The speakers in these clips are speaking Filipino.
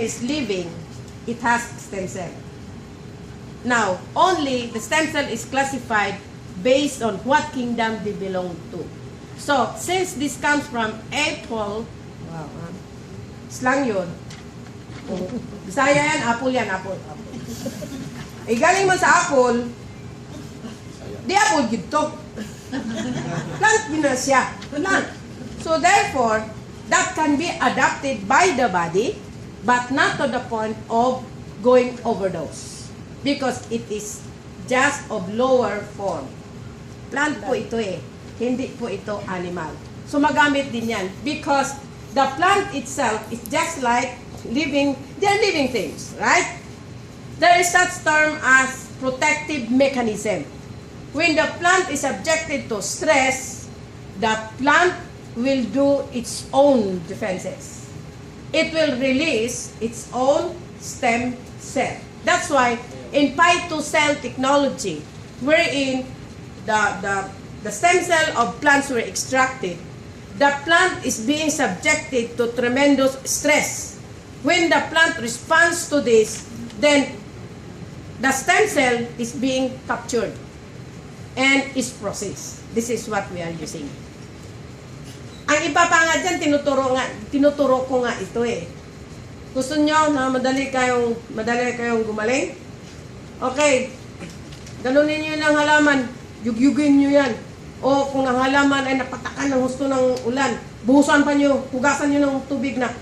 is living, it has stem cell. Now, only the stem cell is classified based on what kingdom they belong to. So, since this comes from apple, wow, slang yun. Bisaya yan, apple yan, apple. Eh, galing mo sa apple, di apple gito. Plant yun na siya. Plant. So, therefore, that can be adapted by the body, but not to the point of going overdose. Because it is just of lower form. Plant po ito eh. Hindi po ito animal. So magamit din yan. Because the plant itself is just like living, they're living things, right? There is such term as protective mechanism. When the plant is subjected to stress, the plant will do its own defenses. It will release its own stem cell. That's why in phytocell technology, wherein the stem cell of plants were extracted, the plant is being subjected to tremendous stress. When the plant responds to this, then the stem cell is being captured and is processed. This is what we are using. Ang iba pa nga dyan, tinuturo ko nga ito eh. Gusto nyo na madali kayong gumaling? Okay. Ganunin nyo ng halaman. Yugyugin nyo yan. O kung ang halaman ay napatakan ng husto ng ulan, buhusan pa nyo, hugasan nyo ng tubig na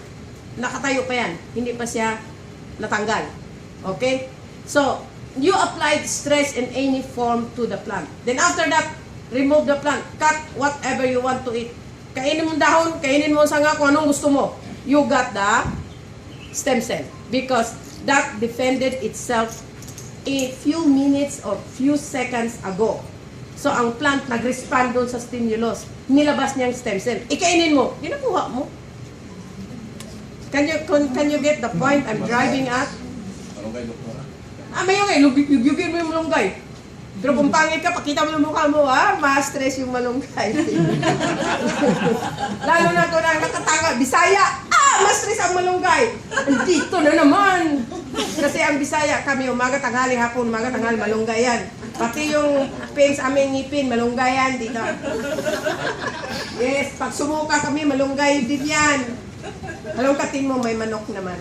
nakatayo pa yan. Hindi pa siya natanggal. Okay? So, you applied stress in any form to the plant. Then after that, remove the plant. Cut whatever you want to eat. Kainin mo dahon, kainin mo sanga kung anong gusto mo. You got the stem cell. Because that defended itself a few minutes or few seconds ago. So, ang plant nag-respond doon sa stimulus. Nilabas niyang stem cell. Ikainin mo. Ginakuha mo. Can you get the point I'm driving at? Malunggay, doktora. Mayroon yugin mo yung malunggay. Pero kung pangit ka, pakita mo yung mukha mo, ma-stress yung malunggay. Lalo na kung nakatanga, Bisaya, ma-stress ang malunggay. Dito na naman. Kasi ang Bisaya, kami umaga, tanghali, hapon, umaga, tanghali, malunggay yan. Pati yung pain sa aming ngipin, malunggay yan dito. Yes, pag sumuka kami, malunggay din yan. Halongkatin mo, may manok naman.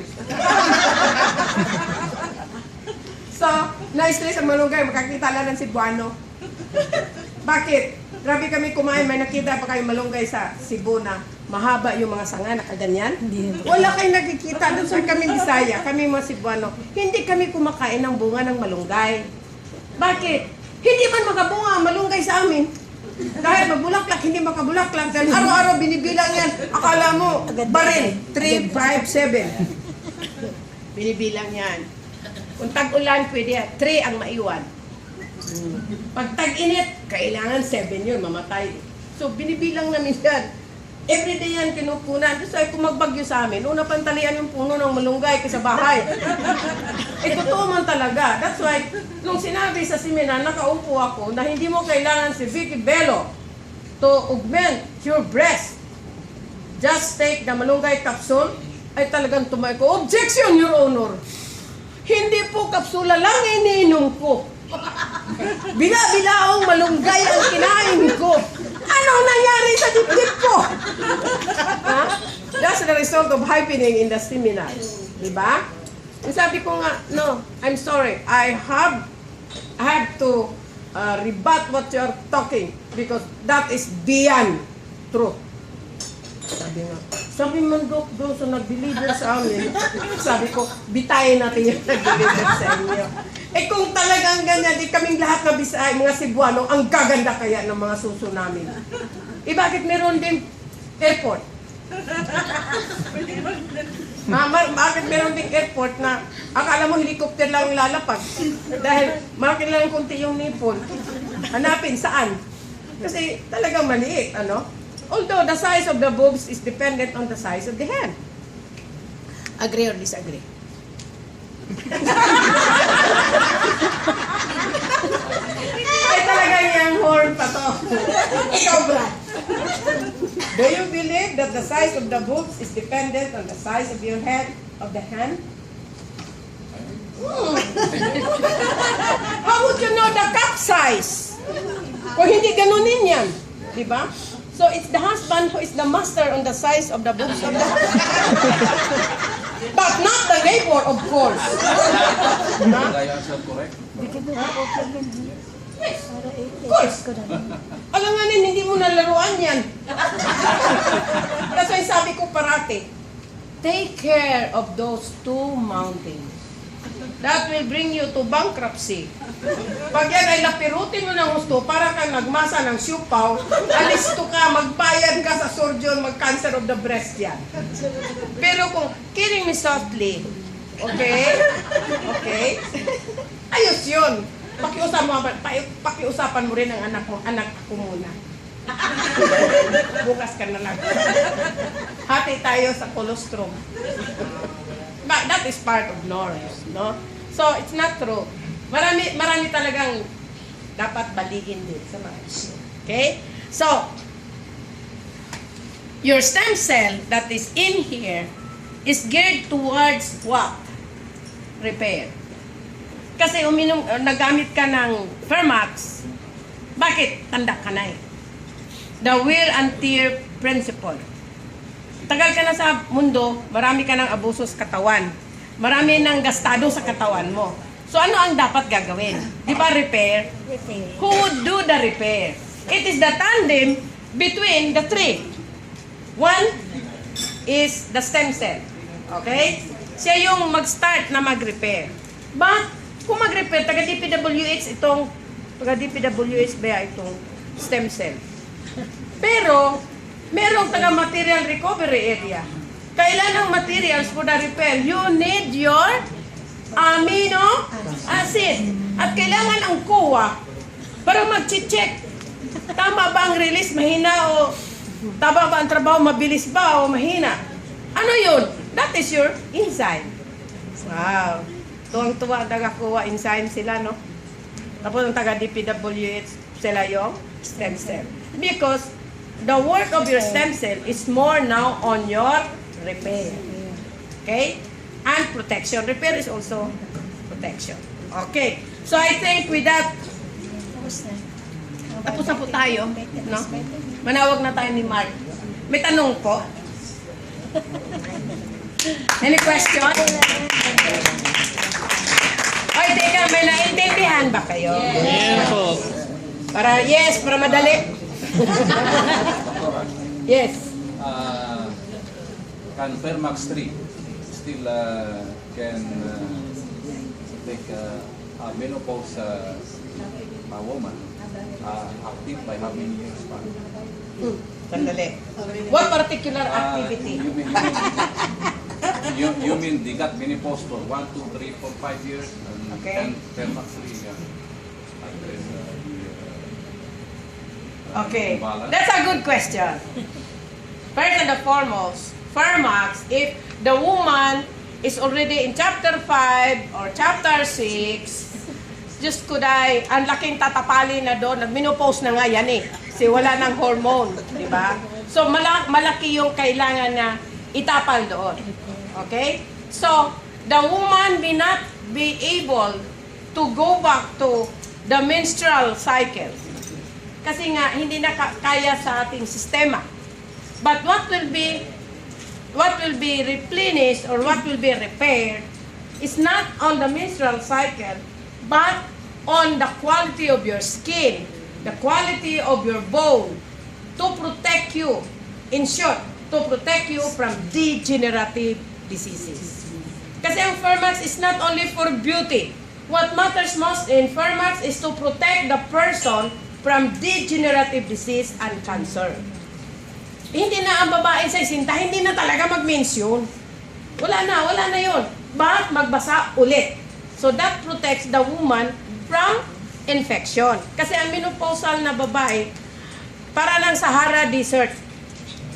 So, na-stress ang malunggay, makakita lang ng Cebuano. Bakit? Grabe kami kumain, may nakita pa kayo malunggay sa Cebu na mahaba yung mga sanga, nakaganyan. Wala kayong nakikita, doon sa kami Bisaya, kami mga Cebuano, hindi kami kumakain ng bunga ng malunggay. Bakit? Hindi man makabunga ang malunggay sa amin. Dahil magbulaklak, hindi makabulaklak. Dahil araw-araw binibilang yan. Akala mo, baril, 3, 5, 7. Binibilang yan. Kung tag-ulan, pwede yan. 3 ang maiwan. Pag tag-init, kailangan 7 yun, mamatay. So, binibilang namin yan. Everyday yan kinukunan. So, kung magbagyo sa amin, una pantalian yung puno ng malunggay kaysa bahay. Totoo man talaga. That's why, nung sinabi sa seminar, nakaupo ako na hindi mo kailangan si Vicky Bello to augment your breast. Just take the malunggay capsule, ay talagang tumay ko. Objection, Your Honor! Hindi po kapsula lang iniinom ko. Bila-bilaong malunggay ang kinain ko. Anong nangyari sa dibdib ko? That's the result of happening in the seminars. Diba? Sabi ko nga, no, I'm sorry. I have to rebut what you're talking because that is beyond truth. Sabi man doon sa nag-deliver sa amin, sabi ko, bitayin natin yung nag-deliver sa inyo. Kung talagang ganyan, di kaming lahat na Bisaya, mga Cebuano, ang gaganda kaya ng mga suso namin. Bakit meron din airport? Bakit meron din airport na akala mo helicopter lang lalapag? Dahil bakit lang kunti yung nipon? Hanapin saan? Kasi talagang maliit, ano? Although the size of the boobs is dependent on the size of the hand. Agree or disagree? Ay talaga yung horn pa to. Ikaw ba? Do you believe that the size of the boobs is dependent on the size of your head? of the hand? How would you know the cup size? Kung hindi ganunin yan. Diba? So it's the husband who is the master on the size of the boobs of the but not the neighbor, of course. Did I answer correct? Yes, of course. Alanganin, hindi mo nalaruan yan. That's why sabi ko parati, take care of those two mountains. That will bring you to bankruptcy. Pag yan ay lapirutin mo ng gusto, para kang nagmasa ng siupaw, alisto ka, magbayad ka sa surgeon, mag-cancer of the breast yan. Pero kung killing me softly, okay? Okay? Ayos yun. Pakiusapan mo rin ang anak mo. Anak ko muna. Bukas ka na lang. Hati tayo sa colostrum. But that is part of norms, no? So, it's not true. Marami talagang dapat balikin din sa mga issue. Okay? So, your stem cell that is in here is geared towards what? Repair. Kasi nagamit ka ng Fermax, bakit? Tanda ka na eh. The wear and tear principle. Tagal ka na sa mundo, marami ka ng abuso sa katawan. Marami ng gastado sa katawan mo. So ano ang dapat gagawin? Di ba repair? Who would do the repair? It is the tandem between the three. One is the stem cell. Okay? Siya yung mag-start na mag-repair. But kung mag-repair, taga-DPWH ba itong stem cell? Pero merong taga-material recovery area. Kailan ang materials for the repair? You need your amino acid. At kailangan ang kuha para mag-check. Tama ba ang release? Mahina o tama ba ang trabaho? Mabilis ba o mahina? Ano yun? That is your enzyme. Wow. Tuwang-tuwa ang taga-kuha enzyme sila, no? Tapos ang taga-DPWH sila yung stem cell. Because the work of your stem cell is more now on your repair. Okay? And protection. Repair is also protection. Okay. So I think with that, tapos na po tayo. No? Manawag na tayo ni Mark. May tanong po? Any question? Ay, teka, may naintindihan ba kayo? Yes po. Para madali. Yes. Can Fermax 3 still can take a menopause a woman active by how many years? Sandali. What particular activity? You mean they got menopause for 1, 2, 3, 4, 5 years? Okay. And Fermax 3 address Okay. imbalance? That's a good question. First and foremost, Fermax, if the woman is already in chapter 5 or chapter 6, just could ang laking tatapali na doon, nag-menopause na nga yan eh. Kasi wala ng hormone, di ba? So, malaki yung kailangan na itapal doon. Okay? So, the woman may not be able to go back to the menstrual cycle. Kasi nga, hindi na kaya sa ating sistema. But what will be replenished or what will be repaired is not on the menstrual cycle, but on the quality of your skin, the quality of your bone, to protect you, in short, to protect you from degenerative diseases. Kasi ang Fermax is not only for beauty. What matters most in Fermax is to protect the person from degenerative disease and cancer. Hindi na ang babae sa isinta, hindi na talaga mag-mention. Wala na yun. But magbasa ulit. So that protects the woman from infection. Kasi ang menopausal na babae, para lang Sahara Desert,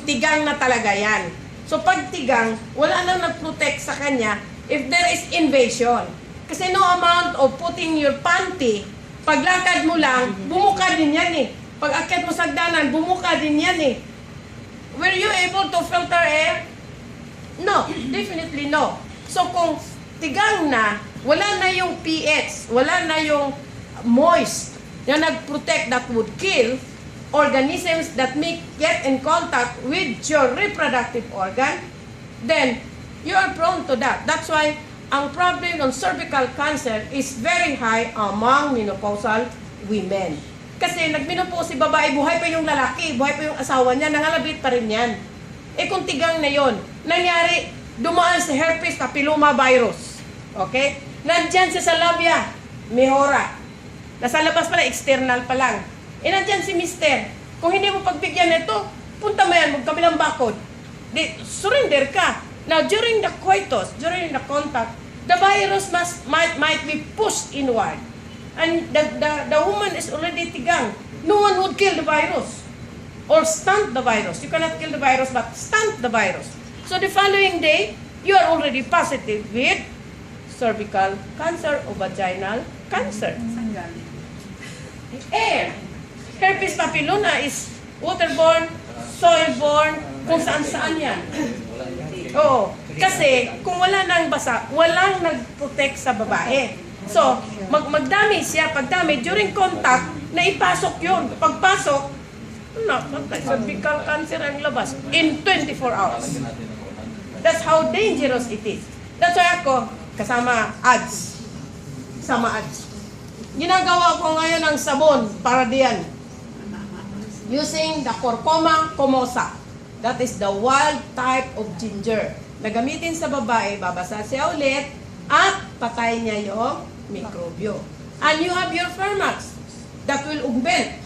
tigang na talaga yan. So pag tigang, wala nang nag-protect sa kanya if there is invasion. Kasi no amount of putting your panty, paglakad mo lang, bumuka din yan eh. Pag akyat mo sa hagdanan, bumuka din yan eh. Were you able to filter air? No, definitely no. So kung tigang na, wala na yung pH, wala na yung moist na nag-protect that would kill organisms that may get in contact with your reproductive organ, then you are prone to that. That's why ang problem ng cervical cancer is very high among menopausal women. Kasi nagmenopause si babae, buhay pa yung lalaki, buhay pa yung asawa niya, nangalabit pa rin yan. Eh kung tigang na yon, nangyari, dumaan sa herpes papilloma virus. Okay? Nandyan siya sa labia, mehora. Nasa labas pala, external pa lang. Eh nandyan si mister. Kung hindi mo pagbigyan nito, punta mo yan, magkabilang bakod. Surrender ka. Now, during the coitus, during the contact, the virus might be pushed inward. And the woman is already tigang. No one would kill the virus or stunt the virus. You cannot kill the virus, but stunt the virus. So the following day, you are already positive with cervical cancer or vaginal cancer. Air. Herpes papilloma is waterborne, soil-borne, kung saan-saan yan. Oo. Kasi, kung wala nang basa, walang nag-protect sa babae. So, magdami siya. Pagdami, during contact, naipasok yun. Pagpasok, cervical cancer ang labas in 24 hours. That's how dangerous it is. That's why ako, kasama ads. Kasama ads. Ginagawa ko ngayon ang sabon para diyan. Using the Curcuma comosa. That is the wild type of ginger. Nagamitin sa babae, babasa siya ulit, at patay niya yung mikrobyo. And you have your Fermax that will augment.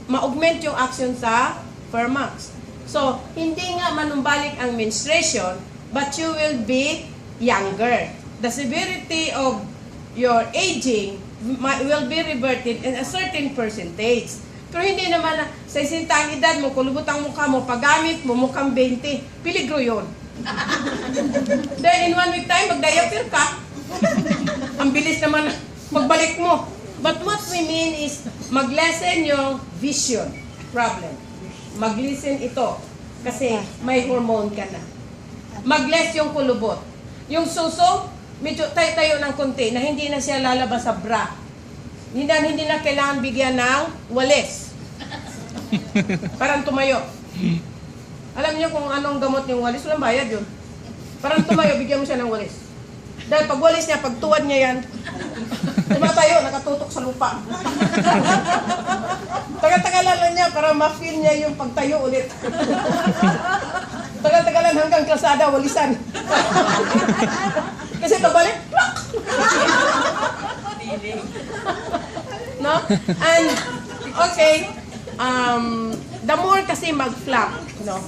Ma-augment yung action sa Fermax. So, hindi nga manumbalik ang menstruation, but you will be younger. The severity of your aging will be reverted in a certain percentage. Pero hindi naman na sa isintang edad mo, kulubot ang mukha mo, paggamit mo, mukhang 20, peligro yun. Then in 1 week time, mag-diaper ka. Ang bilis naman magbalik mo. But what we mean is, mag-lessen yung vision problem. Mag-lessen ito. Kasi may hormone ka na. Mag-less yung kulubot. Yung suso, medyo tayo-tayo ng konti na hindi na siya lalabas sa bra. Hindi na kailangan bigyan ng walis. Parang tumayo. Alam niyo kung anong gamot yung walis? Walang bayad yun. Parang tumayo, bigyan mo siya ng walis. Dahil pag walis niya, pag tuwad niya yan, tumatayo, nakatutok sa lupa. Tagal-tagalan lang niya para ma-feel niya yung pagtayo ulit. Tagal-tagalan hanggang klasada, walisan. Kasi pabalik, plak! No? And, okay, the more kasi mag-flap, no?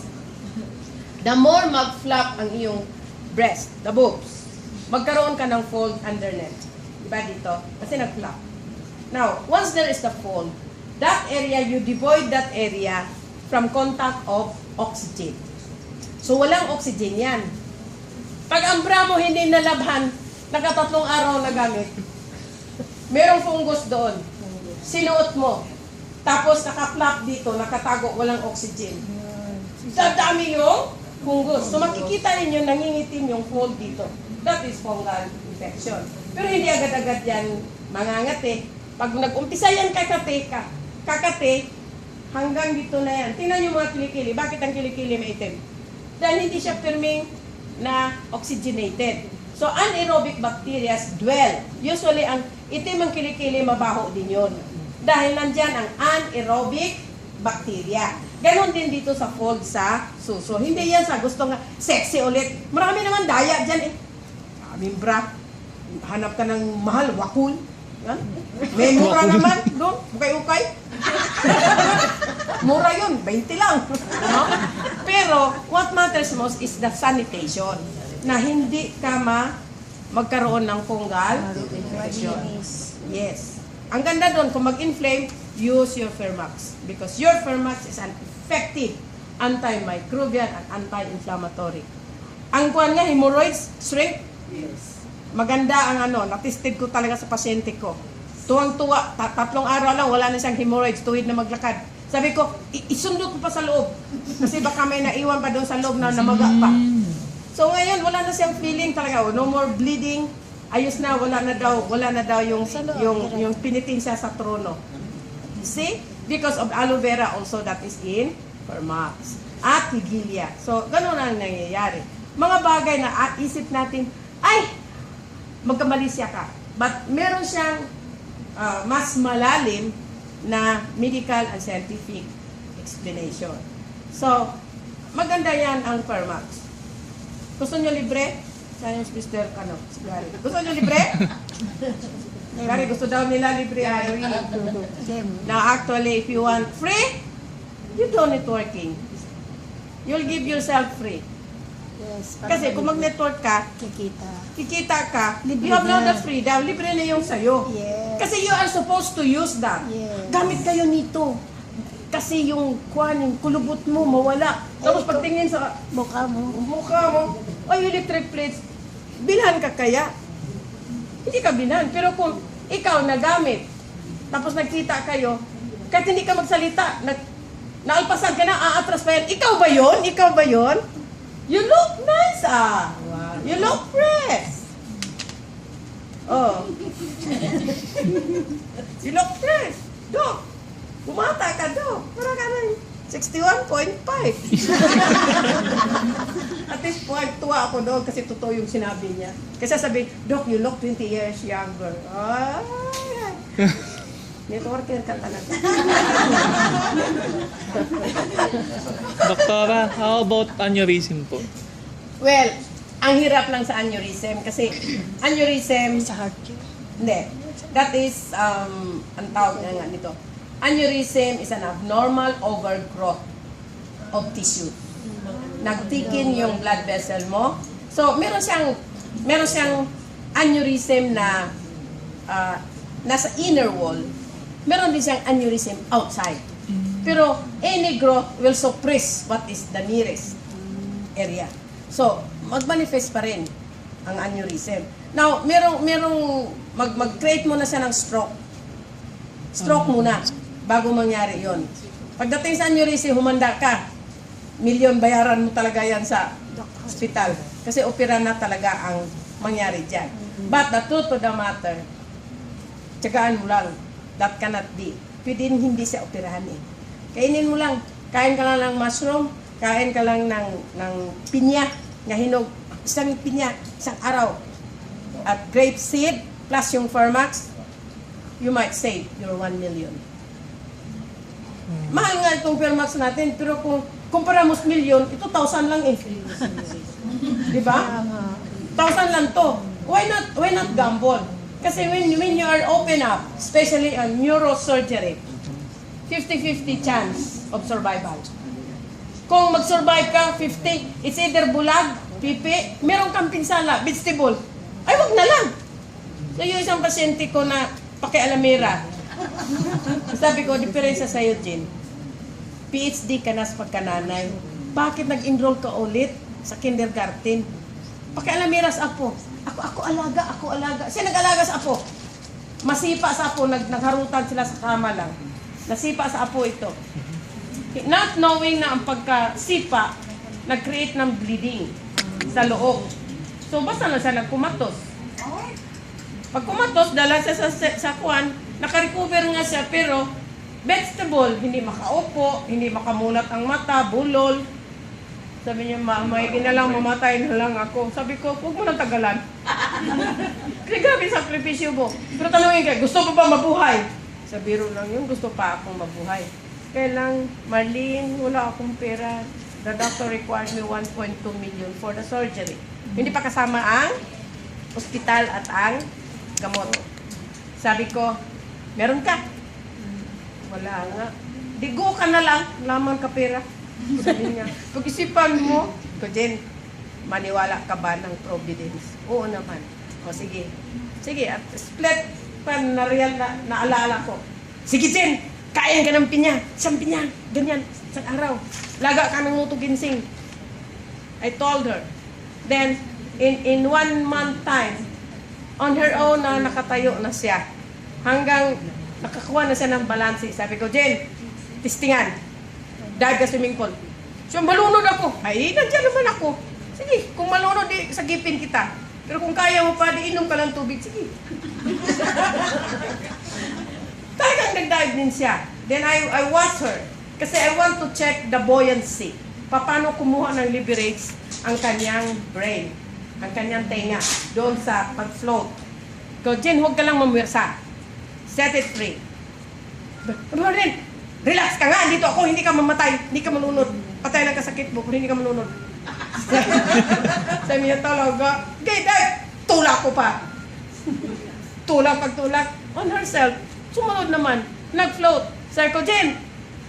The more mag-flap ang iyong breast, the boobs, magkaroon ka ng fold underneath. Diba dito? Kasi nag-flap. Now, once there is the fold, that area, you devoid that area from contact of oxygen. So, walang oxygen yan. Pag ang bra mo hindi nalabhan, nakatatlong araw na gamit, merong fungus doon. Sinuot mo. Tapos naka-flap dito, nakatago, walang oxygen. Dadami yung fungus. So makikita ninyo, nangingitim yung fold dito. That is fungal infection. Pero hindi agad-agad yan mangangati. Pag nag-umpisa yan kakate, hanggang dito na yan. Tingnan nyo mga kilikili. Bakit ang kilikili maitim? Dahil hindi siya firming na oxygenated. So, anaerobic bacteria dwell. Usually, ang itim ang kilikili, mabaho din yun. Dahil nandyan ang anaerobic bacteria. Ganon din dito sa fold sa suso. Hindi yan sa gusto nga sexy ulit. Marami naman daya dyan eh. Aming bra. Hanap ka ng mahal, wakul. Yan. May mura naman doon. Ukay-ukay. Mura yun, 20 lang. No? Pero, what matters most is the sanitation. Na hindi ka magkaroon ng fungal infection. Yes. Ang ganda doon, kung mag-inflame, use your Fermax. Because your Fermax is an effective antimicrobial and anti-inflammatory. Ang kuwan nga, hemorrhoids, shrink. Yes. Maganda ang natisted ko talaga sa pasyente ko. Tuwang-tuwa, 3 araw lang, wala na siyang hemorrhoids, tuwid na maglakad. Sabi ko, isundot ko pa sa loob. Kasi baka may naiwan pa doon sa loob na namaga pa. So ngayon, wala na siyang feeling talaga, oh, no more bleeding. Ayos na, wala na daw yung pinitin siya sa trono. See? Because of aloe vera also that is in Permax. At Higiliya. So, ganun ang nangyayari. Mga bagay na isip natin, ay, magkamali siya ka. But meron siyang mas malalim na medical and scientific explanation. So, maganda yan ang Permax. Gusto nyo libre? Science Mr. Si Gary. Gusto nyo libre? Gary, gusto daw nila libre. Now, actually, if you want free, you do networking. You'll give yourself free. Yes. Kasi kung mag-network ka, kikita ka, Libre you have now na. the freedom, libre na yung sayo. Yes. Kasi you are supposed to use that. Yes. Gamit kayo nito. Kasi yung kulubot mo mawala. Tapos ikaw- pagtingin sa Mukha mo. mukha mo, ay, electric plates, bilhan ka kaya? Hindi ka bilhan. Pero kung ikaw nagamit, tapos nagkita kayo, kahit hindi ka magsalita, naalpasan ka na, aatras pa yan. Ikaw ba yun? Ikaw ba yun? You look nice, ah. You look fresh. Oh. You look fresh. Dok, bumata ka, Dok. Para ka ng 61.5. At this point, tuwa ako doon kasi totoo yung sinabi niya. Kasi sabi, Dok, you look 20 years younger. Ay, networker ka talaga. Doktora, how about aneurysm po? Well, ang hirap lang sa aneurysm kasi aneurysm, Sa heart yun. hindi. That is, ang tawag nga nito. Aneurysm is an abnormal overgrowth of tissue. Nagtikin yung blood vessel mo. So, meron siyang aneurysm na nasa inner wall. Meron din siyang aneurysm outside. Pero any growth will suppress what is the nearest area. So, mag-manifest pa rin ang aneurysm. Now, mag-create muna siya ng stroke. Stroke muna bago mangyari yon. Pagdating sa aneurysm, humanda ka. Milyon bayaran mo talaga yan sa hospital. Kasi opera na talaga ang mangyari dyan. But the truth of the matter, tsagaan mo lang. That cannot be. Pwede hindi siya operahan eh. Kainin mo lang. Kain ka lang ng mushroom. Kain ka lang ng pinya na hinog. Isang pinya, isang araw. At grape seed plus yung Fermax, you might save your 1 million. Mahal nga itong Fermax natin, pero kung kumpara mo sa million, ito 1,000 lang eh. Di ba? 1,000 lang to. Why not gamble? Kasi when you are open up, especially on neurosurgery, 50-50 chance of survival. Kung mag-survive ka, 50, it's either bulag, pipi, meron kang pinsala, vegetable. Ay, wag na lang. So, yung isang pasyente ko na pakialamera, sabi ko, diferensya sa'yo, Jen. PhD ka na sa pagkananay. Bakit nag-enroll ka ulit sa kindergarten? Pakialamera sa apo. Ako alaga. Siya nag-alaga sa apo. Masipa sa apo, nagharutan sila sa kama lang. Nasipa sa apo ito. Not knowing na ang pagkasipa, nag-create ng bleeding sa loob. So, basta lang siya nagkumatos. Pag kumatos, dala siya sa kuwan, nakarecover nga siya, pero vegetable, hindi makaupo, hindi makamulat ang mata, bulol. Sabi niya, may ginalang mamatay na lang ako. Sabi ko, huwag mo nang tagalan. Kasi grabe sakripisyo mo. Pero tanongin kayo, gusto mo ba mabuhay? Sa biro lang yun, gusto pa akong mabuhay. Kaya lang, Marlene, wala akong pera. The doctor required me 1.2 million for the surgery. Hindi pa kasama ang ospital at ang gamot. Sabi ko, meron ka? Wala nga. Digo ka na lang, laman ka pera. Sabi niya, pag-isipan mo, ko Jen, maniwala ka ba ng Providence? Oo naman. O sige. Sige, at split pan na real na naalala ko. Sige Jen, kain ka ng pinya. Isang pinya, ganyan, isang araw. Laga ka ng muto ginseng. I told her. Then, in 1 month time, on her own na nakatayo na siya. Hanggang nakakuha na siya ng balanse. Sabi ko, Jen, testingan. Dive ka swimming pool. So, malunod ako. Ay, nandiyan naman ako. Sige, kung malunod, di, sagipin kita. Pero kung kaya mo pa, di inom ka ng tubig, sige. Talagang nag-dive din siya. Then I watch her. Kasi I want to check the buoyancy. Paano kumuha ng leverage ang kanyang brain, ang kanyang tenga, doon sa pag-float. So, Jen, huwag ka lang mamirsa. Set it free. Jen, relax ka nga, dito ako, hindi ka mamatay, hindi ka malunod. Patay lang kasakit mo, kung hindi ka malunod. Sabi niya talaga, okay, dive, tulak ko pa. Pagtulak, on herself, sumunod naman, nag-float. Sabi ko, Jen,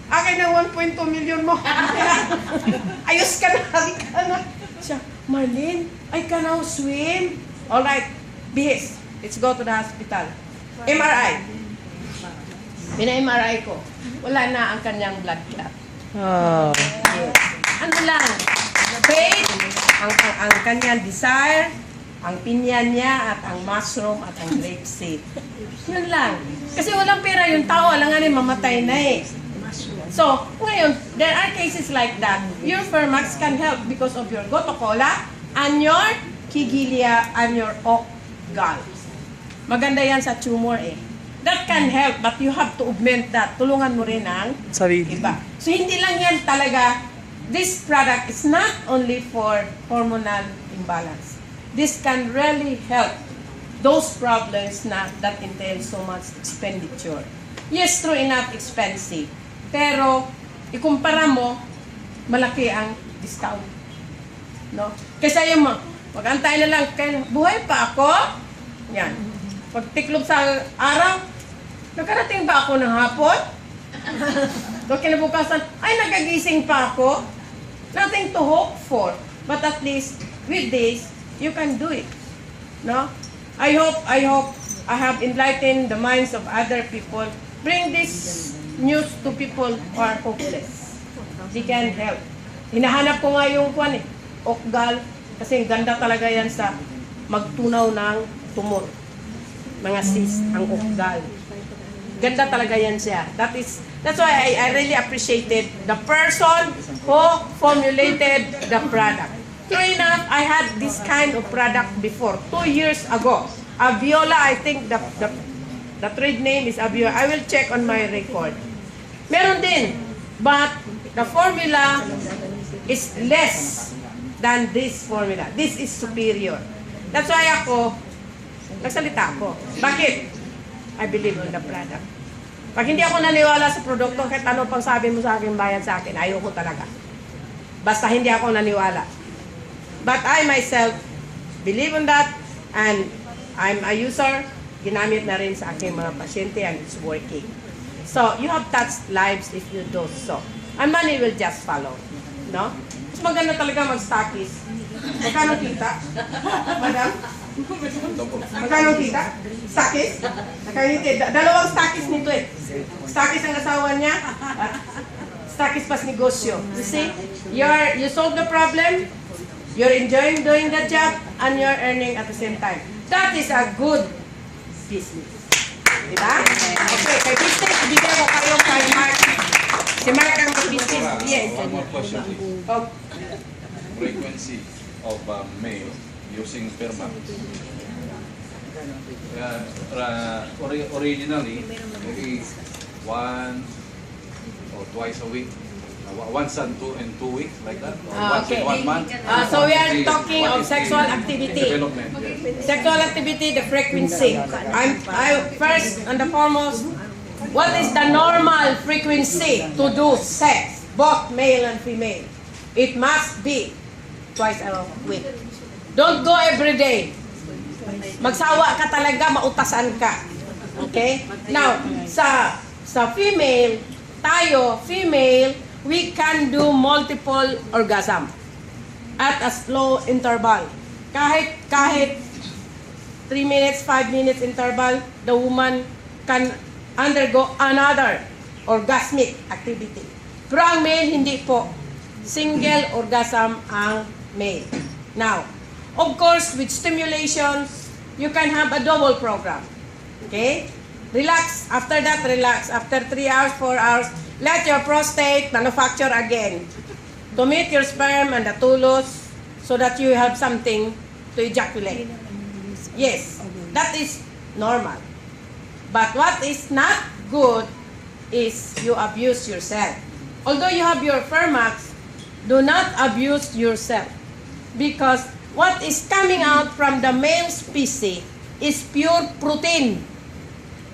akin ng 1.2 million mo. Ayos ka na, halika na. Siya, Marlene, I can now swim. Alright, bihis. Let's go to the hospital. MRI. Pina-MRI ko. Wala na ang kanyang blood clot. Ah. Yes. Ano lang, faith, ang kanyang desire, ang pinya niya, at ang mushroom, at ang grapeseed. Yun lang. Kasi walang pera yung tao, alanganin mamatay na eh. So, ngayon, there are cases like that. Your Fermax can help because of your Goto Cola and your Kigilia and your Oak Gall. Maganda yan sa tumor eh. That can help, but you have to augment that. Tulungan mo rin ang Sarili. iba. So, hindi lang yan talaga. This product is not only for hormonal imbalance. This can really help those problems that entail so much expenditure. Yes, true enough, expensive. Pero, ikumpara mo, malaki ang discount. No? Kaysa yung mag-antay na lang, buhay pa ako? Yan. Pag tiklop sa araw, nakarating ba ako ng hapon? So, kinabukasan, ay, nagagising pa ako? Nothing to hope for. But at least, with this, you can do it. No? I hope I have enlightened the minds of other people. Bring this news to people who are hopeless. They can help. Hinahanap ko nga yung Okgal, kasi ganda talaga yan sa magtunaw ng tumor. Mga sis, ang Okgal. Ganda talaga yan siya. That's why I really appreciated the person who formulated the product. True enough, I had this kind of product before, 2 years ago. Aviola, I think the trade name is Aviola. I will check on my record. Meron din, but the formula is less than this formula. This is superior. That's why nagsalita ako. Bakit? I believe in the product. Pag hindi ako naniwala sa produkto, kahit ano pang sabi mo sa akin, bayad sa akin, ayoko talaga. Basta hindi ako naniwala. But I myself believe in that, and I'm a user. Ginamit na rin sa aking mga pasyente, and it's working. So, you have touched lives if you do so. And money will just follow. No? Mas maganda talaga mag-stockies. Magkano kita? Madam? Magkano kita? Stockies? Dalawang stockies nito eh. Stockies ang asawa niya, at stockies pas negosyo. You see? You solve the problem, you're enjoying doing the job, and you're earning at the same time. That is a good business. Diba? Okay, kay business, ibigay ko kayo kay Mark. Si Mark ang business. Yes. One more question, please. Oh, Frequency of male using Fermax. Originally, maybe 1 or twice a week. Once and 2 weeks, like that? Or once in 1 month? So we are talking of sexual activity. Development, yes. Sexual activity, the frequency. I first and foremost, what is the normal frequency to do sex, both male and female? It must be twice a week. Don't go every day. Magsawa ka talaga, mautasan ka. Okay? Now, sa female, female, we can do multiple orgasm at a slow interval. Kahit 3 minutes, 5 minutes interval, the woman can undergo another orgasmic activity. Pero ang male, hindi po. Single orgasm ang male. Now, of course, with stimulation, you can have a double program. Okay? Relax. After that, relax. After 3 hours, 4 hours, let your prostate manufacture again to meet your sperm and the thallus so that you have something to ejaculate. Yes, that is normal. But what is not good is you abuse yourself. Although you have your Fermax, do not abuse yourself. Because what is coming out from the male species is pure protein.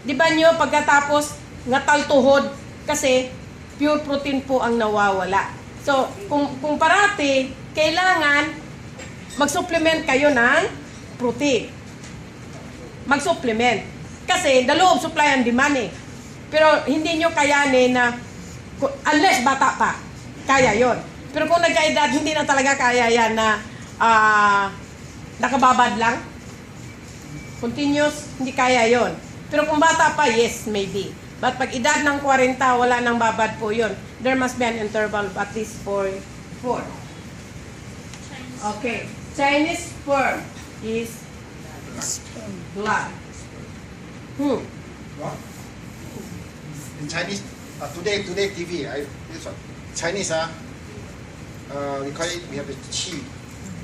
Di ba nyo pagkatapos ngataltuhod kasi pure protein po ang nawawala. So, kung parati, kailangan mag-supplement kayo ng protein. Mag-supplement. Kasi the law of supply and demand eh. Pero hindi nyo kayanin na, unless bata pa, kaya yon. Pero kung nagkaedad, hindi na talaga kaya yan na nakababad lang. Continuous, hindi kaya yon. Pero kung bata pa, yes, maybe. But pag edad ng 40, wala nang babad po yun. There must be an interval of at least 4. Okay. Chinese sperm is blood. What? In Chinese, today TV, this one, Chinese, we call it, we have the qi,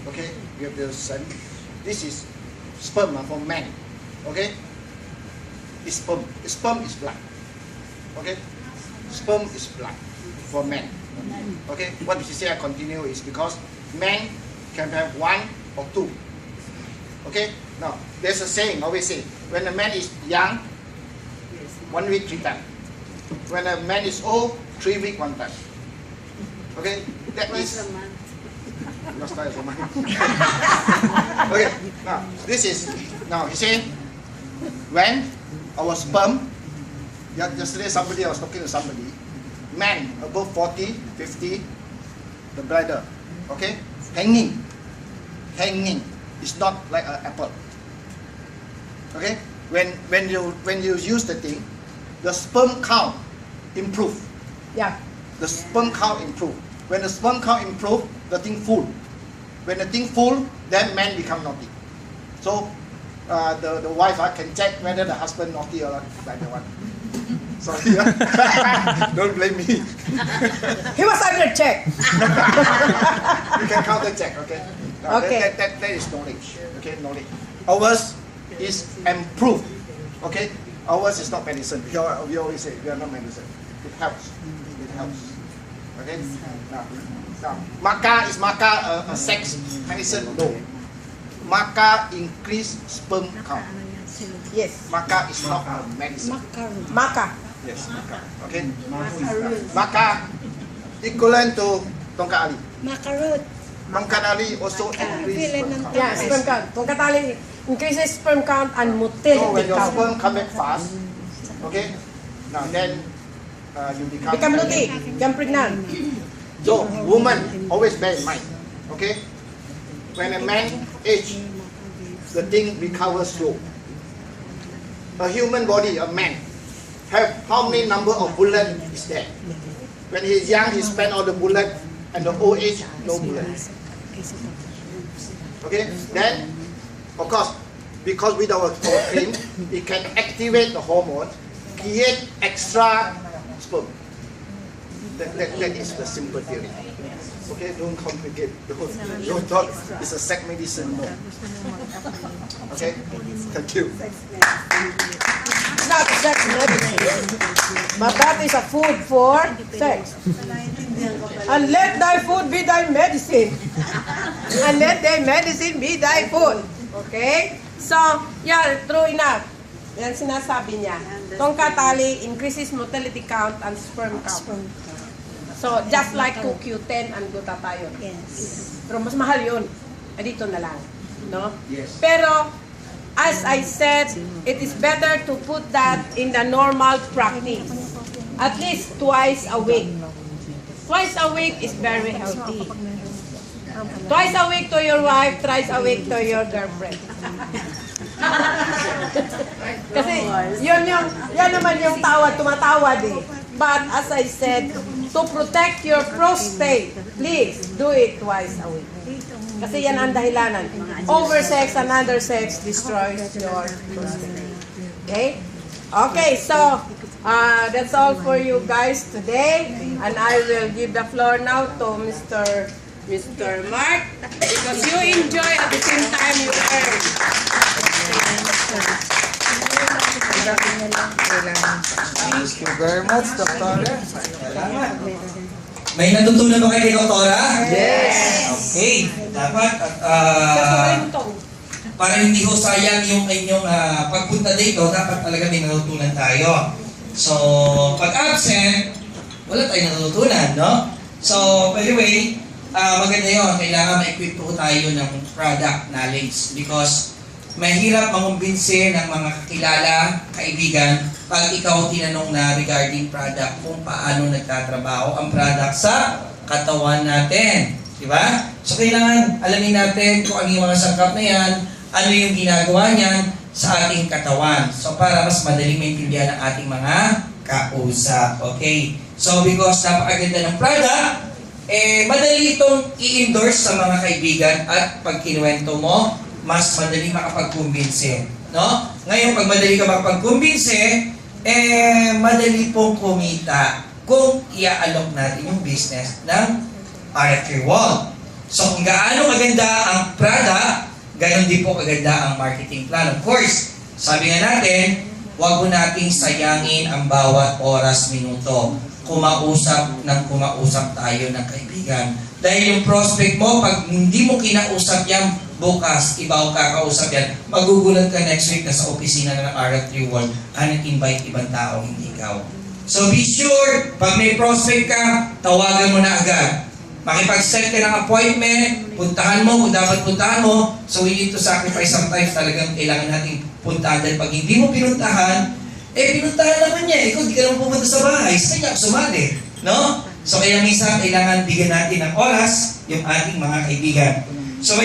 okay? We have the sun. This is sperm for man, okay? It's sperm. Sperm is blood, okay? Sperm is blood for man, okay? What did you say I continue is because man can have 1 or 2, okay? Now, there's a saying, always say, when a man is young, 1 week 3 times. When a man is old, 3 weeks 1 time. Okay? That is... Last time for mine. Okay, now, this is... Now, he said, when our sperm, yesterday I was talking to somebody, man above 40, 50, the bladder, okay? Hanging. It's not like an apple. Okay? When you use the thing, the sperm count improve. Yeah. The sperm count improve. When the sperm count improve, the thing full. When the thing full, then man become naughty. So the wife can check whether the husband naughty or not, like the one. Sorry, don't blame me. He was under check. You can counter check, okay? Now, Okay. That is knowledge. Okay, knowledge. Ours is improved. Okay? Ours is not medicine. We always say we are not medicine. It helps. It helps. Okay? Now maca is a sex medicine? No. Maca increase sperm count. Yes. Maca is not a medicine. Maka. Yes, maca. Okay? Maca equivalent to tongkat ali. Makarot. Tongkat ali also increase sperm count. Yeah, sperm count. Kung katali, increases sperm count and motility So when your count. sperm come back fast, okay, now then you Become luti, become pregnant. So woman always bear in mind, okay, when a man age, the thing recovers slow. A human body, a man, have how many number of bullet is there? When he's young, he spend all the bullet, and the old age, no bullet. Okay, then of course, because with our cream, it can activate the hormone, create extra sperm. That is the simple theory. Okay, don't complicate. Don't thought it's a sex medicine. No. Okay, thank you. It's not sex medicine, but that is a food for sex. And let thy food be thy medicine. And let thy medicine be thy food. Okay? So, yeah, true enough. Yan sinasabi niya. Tongkat ali increases motility count and sperm count. So, just like CoQ10 and glutathione. Yes. Pero mas mahal yun. Dito na lang. No? Yes. Pero, as I said, it is better to put that in the normal practice. At least twice a week. Twice a week is very healthy. Twice a week to your wife, thrice a week to your girlfriend. Kasi yan naman yung tumatawad eh. But as I said, to protect your prostate, please do it twice a week. Kasi yan ang dahilanan. Oversex and undersex destroys your prostate. Okay? Okay, so that's all for you guys today. And I will give the floor now to Mr. Mr. Mark, because you enjoy at the same time you earn. Thank you very much, Dr. Salamat. May natutunan ba kayo kay Doktora? Yes! Okay, dapat para hindi ho sayang yung inyong pagpunta dito, dapat talaga may natutunan tayo. So, pag absent, wala tayong natutunan, no? So, by the way, maganda yun. Kailangan ma-equip po tayo ng product knowledge because mahirap mangumbinse ng mga kakilala, kaibigan, pag ikaw tinanong na regarding product kung paano nagtatrabaho ang product sa katawan natin. Di ba? So, kailangan alamin natin kung ano yung mga sangkap na yan, ano yung ginagawa niyan sa ating katawan. So, para mas madaling maintindihan ang ating mga kausap. Okay? So, because napakaganda ng product, madali itong i-endorse sa mga kaibigan at pag kinuwento mo, mas madali makapag-kumbinse. No? Ngayon, pag madali ka makapag-kumbinse, madali pong kumita kung i-alok natin yung business ng RF3 Wall. So, kung gaano maganda ang product, ganon din po kaganda ang marketing plan. Of course, sabi nga natin, huwag mo nating sayangin ang bawat oras, minuto. Kumausap tayo ng kaibigan. Dahil yung prospect mo, pag hindi mo kinausap yan, bukas, ibaw kakausap yan, magugulat ka next week na sa opisina ng RF3 World, invite ibang tao, hindi ikaw. So be sure, pag may prospect ka, tawagan mo na agad. Makipag-set ka ng appointment, puntahan mo kung dapat puntahan mo. So we need to sacrifice sometimes, talagang kailangan nating puntahan. Dahil pag hindi mo pinuntahan, pinuntahan naman niya. Ikaw, di ka naman pumunta sa bahay. Sa kanya sumali. No? So kaya minsan, kailangan bigyan natin ng oras yung ating mga kaibigan. So